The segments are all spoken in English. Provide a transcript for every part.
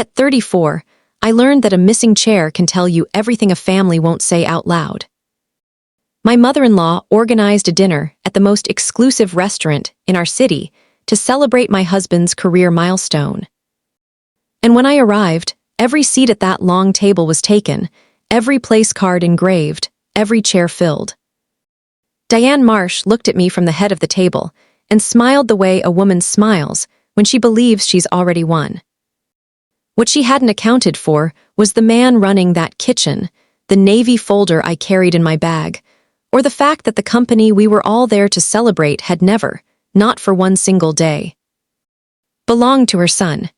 At 34, I learned that a missing chair can tell you everything a family won't say out loud. My mother-in-law organized a dinner at the most exclusive restaurant in our city to celebrate my husband's career milestone. And when I arrived, every seat at that long table was taken, every place card engraved, every chair filled. Diane Marsh looked at me from the head of the table and smiled the way a woman smiles when she believes she's already won. What she hadn't accounted for was the man running that kitchen, the navy folder I carried in my bag, or the fact that the company we were all there to celebrate had never, not for one single day, belonged to her son.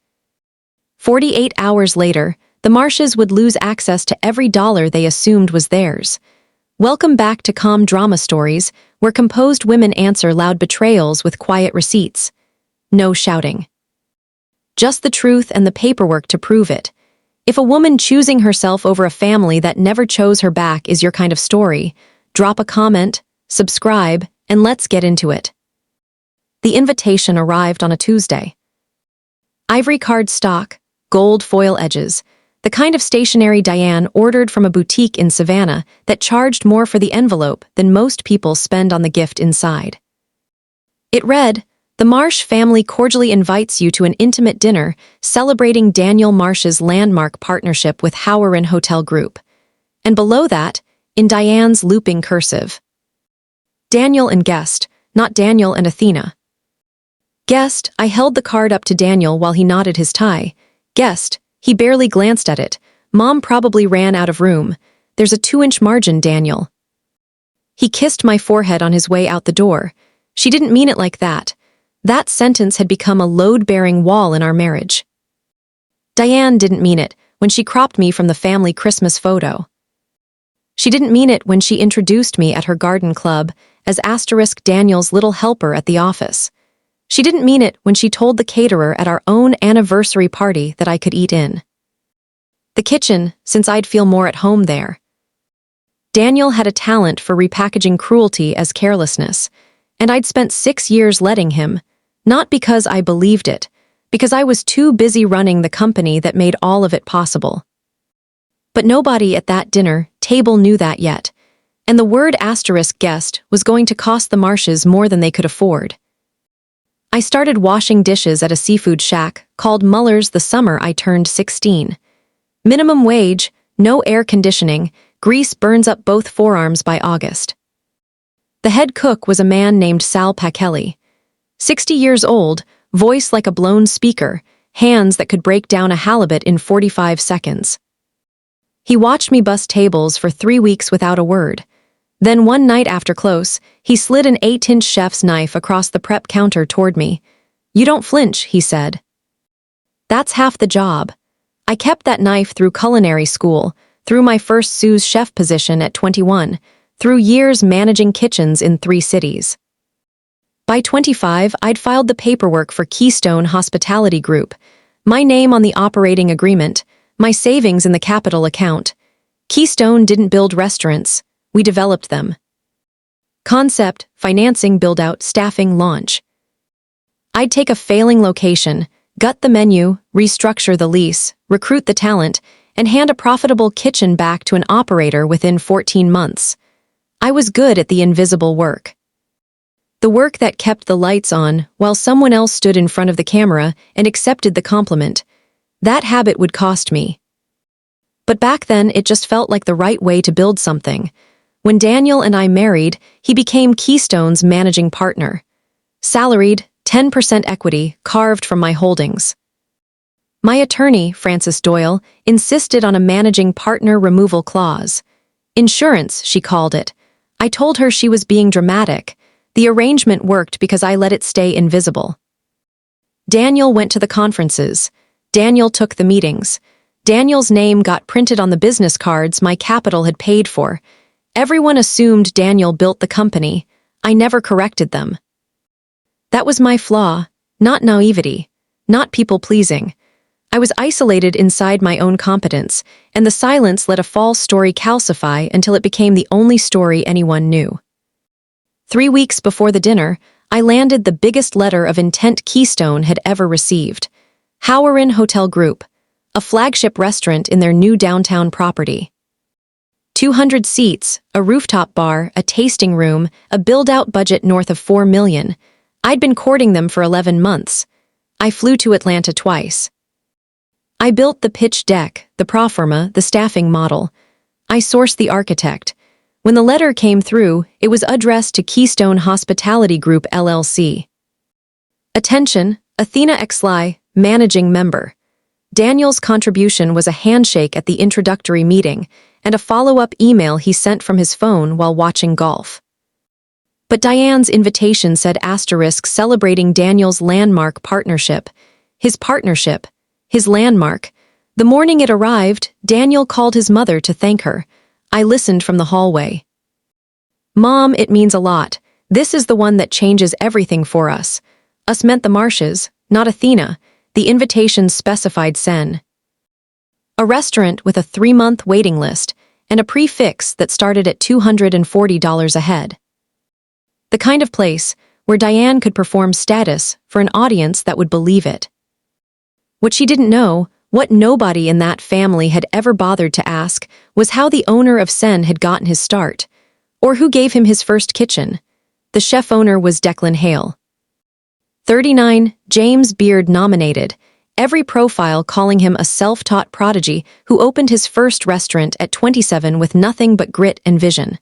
48 hours later, the Marshes would lose access to every dollar they assumed was theirs. Welcome back to calm drama stories, where composed women answer loud betrayals with quiet receipts. No shouting. Just the truth and the paperwork to prove it. If a woman choosing herself over a family that never chose her back is your kind of story, drop a comment, subscribe, and let's get into it. The invitation arrived on a Tuesday. Ivory card stock, gold foil edges, the kind of stationery Diane ordered from a boutique in Savannah that charged more for the envelope than most people spend on the gift inside. It read, "The Marsh family cordially invites you to an intimate dinner celebrating Daniel Marsh's landmark partnership with Howard Hotel Group." And below that, in Diane's looping cursive, "Daniel and guest, not Daniel and Athena." Guest, I held the card up to Daniel while he knotted his tie. Guest, he barely glanced at it. Mom probably ran out of room. There's a 2-inch margin, Daniel. He kissed my forehead on his way out the door. She didn't mean it like that. That sentence had become a load-bearing wall in our marriage. Diane didn't mean it when she cropped me from the family Christmas photo. She didn't mean it when she introduced me at her garden club as Daniel's little helper at the office. She didn't mean it when she told the caterer at our own anniversary party that I could eat in the kitchen, since I'd feel more at home there. Daniel had a talent for repackaging cruelty as carelessness, and I'd spent 6 years letting him, not because I believed it, because I was too busy running the company that made all of it possible. But nobody at that dinner table knew that yet, and the word guest was going to cost the Marshes more than they could afford. I started washing dishes at a seafood shack called Muller's the summer I turned 16. Minimum wage, no air conditioning, grease burns up both forearms by August. The head cook was a man named Sal Pacelli. 60 years old, voice like a blown speaker, hands that could break down a halibut in 45 seconds. He watched me bust tables for 3 weeks without a word. Then one night after close, he slid an 8-inch chef's knife across the prep counter toward me. "You don't flinch," he said. "That's half the job." I kept that knife through culinary school, through my first sous chef position at 21, through years managing kitchens in 3 cities. By 25, I'd filed the paperwork for Keystone Hospitality Group, my name on the operating agreement, my savings in the capital account. Keystone didn't build restaurants. We developed them. Concept, financing, build-out, staffing, launch. I'd take a failing location, gut the menu, restructure the lease, recruit the talent, and hand a profitable kitchen back to an operator within 14 months. I was good at the invisible work. The work that kept the lights on while someone else stood in front of the camera and accepted the compliment. That habit would cost me. But back then, it just felt like the right way to build something. When Daniel and I married, he became Keystone's managing partner. Salaried, 10% equity, carved from my holdings. My attorney, Frances Doyle, insisted on a managing partner removal clause. Insurance, she called it. I told her she was being dramatic. The arrangement worked because I let it stay invisible. Daniel went to the conferences. Daniel took the meetings. Daniel's name got printed on the business cards my capital had paid for. Everyone assumed Daniel built the company. I never corrected them. That was my flaw, not naivety, not people-pleasing. I was isolated inside my own competence, and the silence let a false story calcify until it became the only story anyone knew. 3 weeks before the dinner, I landed the biggest letter of intent Keystone had ever received. Howard Hotel Group. a flagship restaurant in their new downtown property. 200 seats, a rooftop bar, a tasting room, a build-out budget north of $4 million. I'd been courting them for 11 months. I flew to Atlanta twice. I built the pitch deck, the proforma, the staffing model. I sourced the architect. When the letter came through, it was addressed to Keystone Hospitality Group LLC. Attention, Athena Exley, managing member. Daniel's contribution was a handshake at the introductory meeting and a follow-up email he sent from his phone while watching golf. But Diane's invitation said asterisk celebrating Daniel's landmark partnership. His partnership. His landmark. The morning it arrived, Daniel called his mother to thank her. I listened from the hallway. Mom, it means a lot. This is the one that changes everything for us. Us meant the Marshes, not Athena. The invitation specified Sen. A restaurant with a 3-month waiting list and a prefix that started at $240 a head. The kind of place where Diane could perform status for an audience that would believe it. What she didn't know, what nobody in that family had ever bothered to ask, was how the owner of Sen had gotten his start, or who gave him his first kitchen. The chef owner was Declan Hale. 39, James Beard nominated, every profile calling him a self-taught prodigy who opened his first restaurant at 27 with nothing but grit and vision.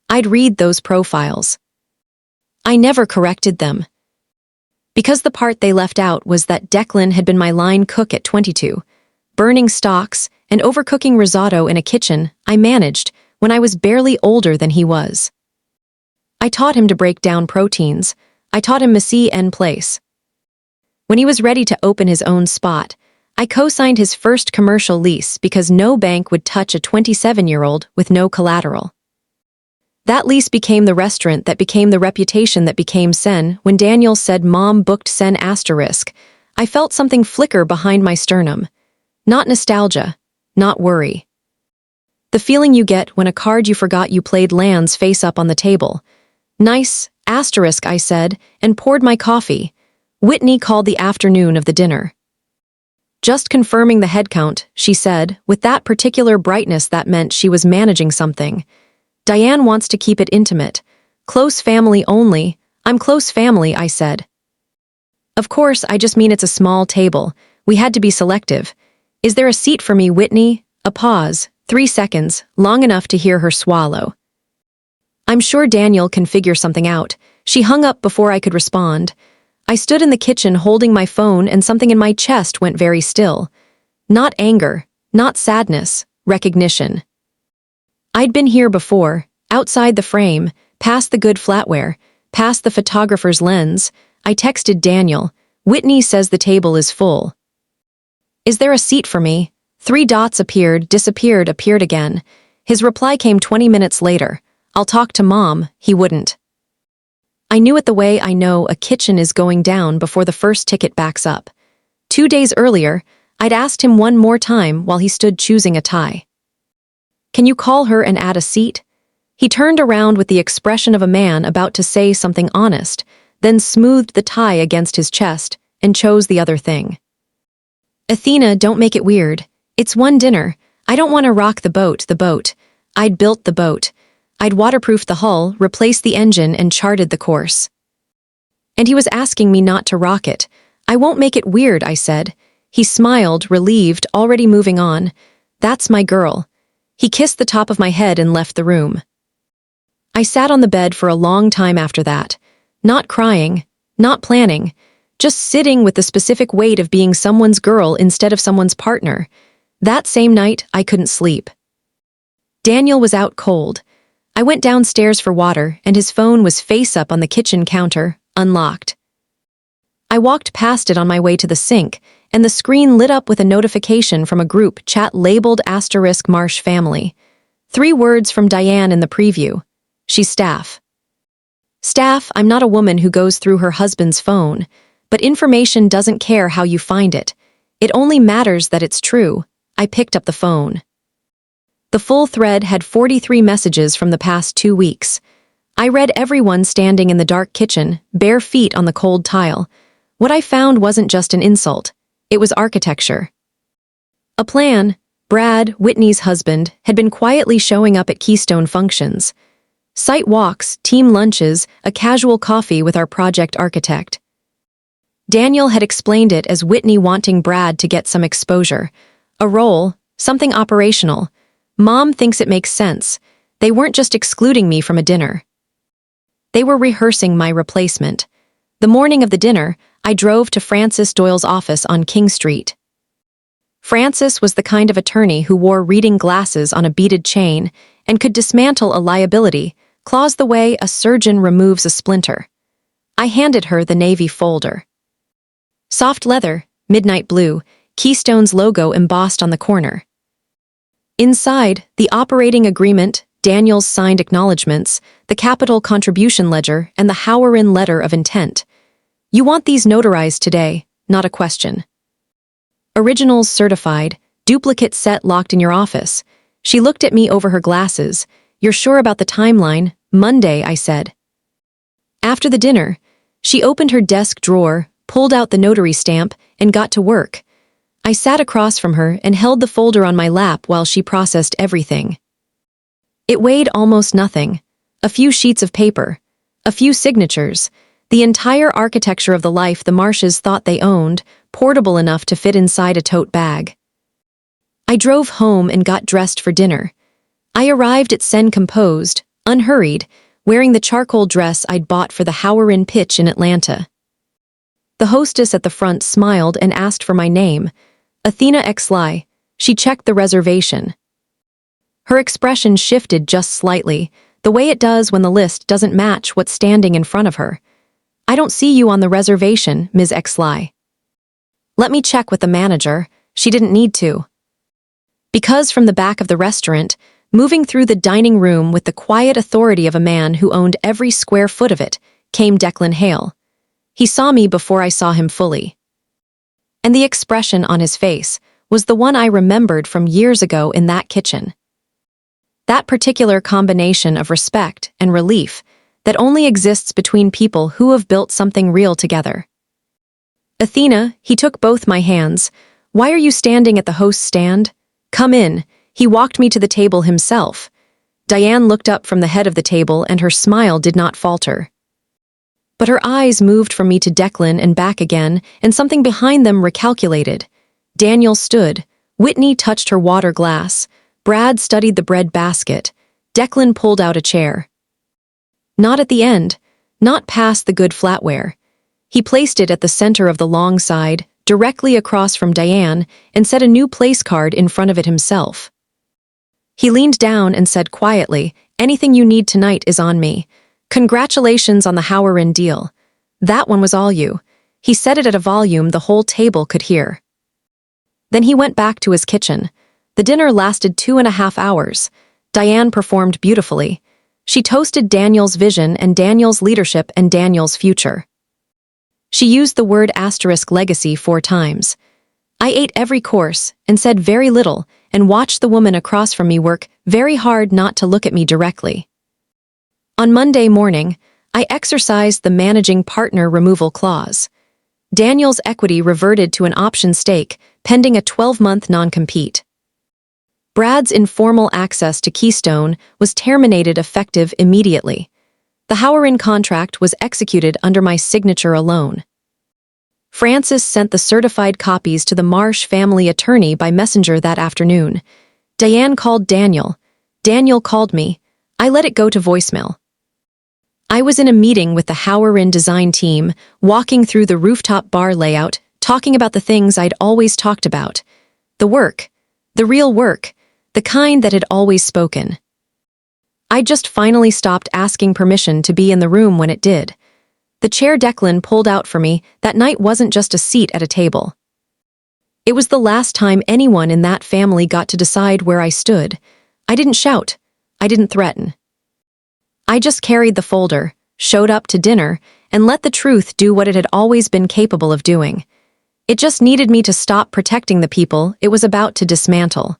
I'd read those profiles. I never corrected them. Because the part they left out was that Declan had been my line cook at 22, burning stocks and overcooking risotto in a kitchen I managed when I was barely older than he was. I taught him to break down proteins. I taught him mise en place. When he was ready to open his own spot, I co-signed his first commercial lease because no bank would touch a 27-year-old with no collateral. That lease became the restaurant that became the reputation that became Sen. When Daniel said Mom booked Sen asterisk, I felt something flicker behind my sternum. Not nostalgia, not worry. The feeling you get when a card you forgot you played lands face up on the table. Nice, asterisk, I said, and poured my coffee. Whitney called the afternoon of the dinner. Just confirming the head count, she said, with that particular brightness that meant she was managing something. Diane wants to keep it intimate. Close family only. I'm close family, I said. Of course, I just mean it's a small table. We had to be selective. Is there a seat for me, Whitney? A pause, 3 seconds, long enough to hear her swallow. I'm sure Daniel can figure something out. She hung up before I could respond. I stood in the kitchen holding my phone and something in my chest went very still. Not anger, not sadness, recognition. I'd been here before, outside the frame, past the good flatware, past the photographer's lens. I texted Daniel. Whitney says the table is full. Is there a seat for me? 3 dots appeared, disappeared, appeared again. His reply came 20 minutes later. I'll talk to Mom. He wouldn't. I knew it the way I know a kitchen is going down before the first ticket backs up. 2 days earlier, I'd asked him one more time while he stood choosing a tie. Can you call her and add a seat? He turned around with the expression of a man about to say something honest, then smoothed the tie against his chest and chose the other thing. Athena, don't make it weird. It's one dinner. I don't want to rock the boat. I'd built the boat. I'd waterproofed the hull, replaced the engine, and charted the course. And he was asking me not to rock it. I won't make it weird, I said. He smiled, relieved, already moving on. That's my girl. He kissed the top of my head and left the room. I sat on the bed for a long time after that, not crying, not planning, just sitting with the specific weight of being someone's girl instead of someone's partner. That same night, I couldn't sleep. Daniel was out cold. I went downstairs for water, and his phone was face up on the kitchen counter, unlocked. I walked past it on my way to the sink, and the screen lit up with a notification from a group chat labeled *Marsh Family. 3 words from Diane in the preview. She's staff. Staff, I'm not a woman who goes through her husband's phone, but information doesn't care how you find it. It only matters that it's true. I picked up the phone. The full thread had 43 messages from the past 2 weeks. I read everyone standing in the dark kitchen, bare feet on the cold tile. What I found wasn't just an insult. It was architecture. A plan. Brad, Whitney's husband, had been quietly showing up at Keystone functions. Site walks, team lunches, a casual coffee with our project architect. Daniel had explained it as Whitney wanting Brad to get some exposure. A role, something operational. Mom thinks it makes sense. They weren't just excluding me from a dinner. They were rehearsing my replacement. The morning of the dinner, I drove to Francis Doyle's office on King Street. Francis was the kind of attorney who wore reading glasses on a beaded chain and could dismantle a liability, claws the way a surgeon removes a splinter. I handed her the navy folder. Soft leather, midnight blue, Keystone's logo embossed on the corner. Inside, the operating agreement, Daniel's signed acknowledgments, the capital contribution ledger, and the Howard letter of intent. You want these notarized today, not a question. Originals certified, duplicate set locked in your office. She looked at me over her glasses. You're sure about the timeline? Monday, I said. After the dinner, she opened her desk drawer, pulled out the notary stamp, and got to work. I sat across from her and held the folder on my lap while she processed everything. It weighed almost nothing. A few sheets of paper, a few signatures, the entire architecture of the life the Marshes thought they owned, portable enough to fit inside a tote bag. I drove home and got dressed for dinner. I arrived at Sen composed, unhurried, wearing the charcoal dress I'd bought for the Howard pitch in Atlanta. The hostess at the front smiled and asked for my name, Athena Xli. She checked the reservation. Her expression shifted just slightly, the way it does when the list doesn't match what's standing in front of her. I don't see you on the reservation, Ms. Xli. Let me check with the manager. She didn't need to. Because from the back of the restaurant, moving through the dining room with the quiet authority of a man who owned every square foot of it, came Declan Hale. He saw me before I saw him fully. And the expression on his face was the one I remembered from years ago in that kitchen. That particular combination of respect and relief that only exists between people who have built something real together. Athena, he took both my hands. Why are you standing at the host's stand? Come in. He walked me to the table himself. Diane looked up from the head of the table and her smile did not falter. But her eyes moved from me to Declan and back again, and something behind them recalculated. Daniel stood. Whitney touched her water glass. Brad studied the bread basket. Declan pulled out a chair. Not at the end, not past the good flatware. He placed it at the center of the long side, directly across from Diane, and set a new place card in front of it himself. He leaned down and said quietly, anything you need tonight is on me. Congratulations on the Howard deal. That one was all you. He said it at a volume the whole table could hear. Then he went back to his kitchen. The dinner lasted 2.5 hours. Diane performed beautifully. She toasted Daniel's vision and Daniel's leadership and Daniel's future. She used the word * legacy 4 times. I ate every course and said very little and watched the woman across from me work very hard not to look at me directly. On Monday morning, I exercised the managing partner removal clause. Daniel's equity reverted to an option stake pending a 12-month non-compete. Brad's informal access to Keystone was terminated effective immediately. The Howard contract was executed under my signature alone. Francis sent the certified copies to the Marsh family attorney by messenger that afternoon. Diane called Daniel. Daniel called me. I let it go to voicemail. I was in a meeting with the Howard design team, walking through the rooftop bar layout, talking about the things I'd always talked about. The work. The real work. The kind that had always spoken. I just finally stopped asking permission to be in the room when it did. The chair Declan pulled out for me that night wasn't just a seat at a table. It was the last time anyone in that family got to decide where I stood. I didn't shout. I didn't threaten. I just carried the folder, showed up to dinner, and let the truth do what it had always been capable of doing. It just needed me to stop protecting the people it was about to dismantle.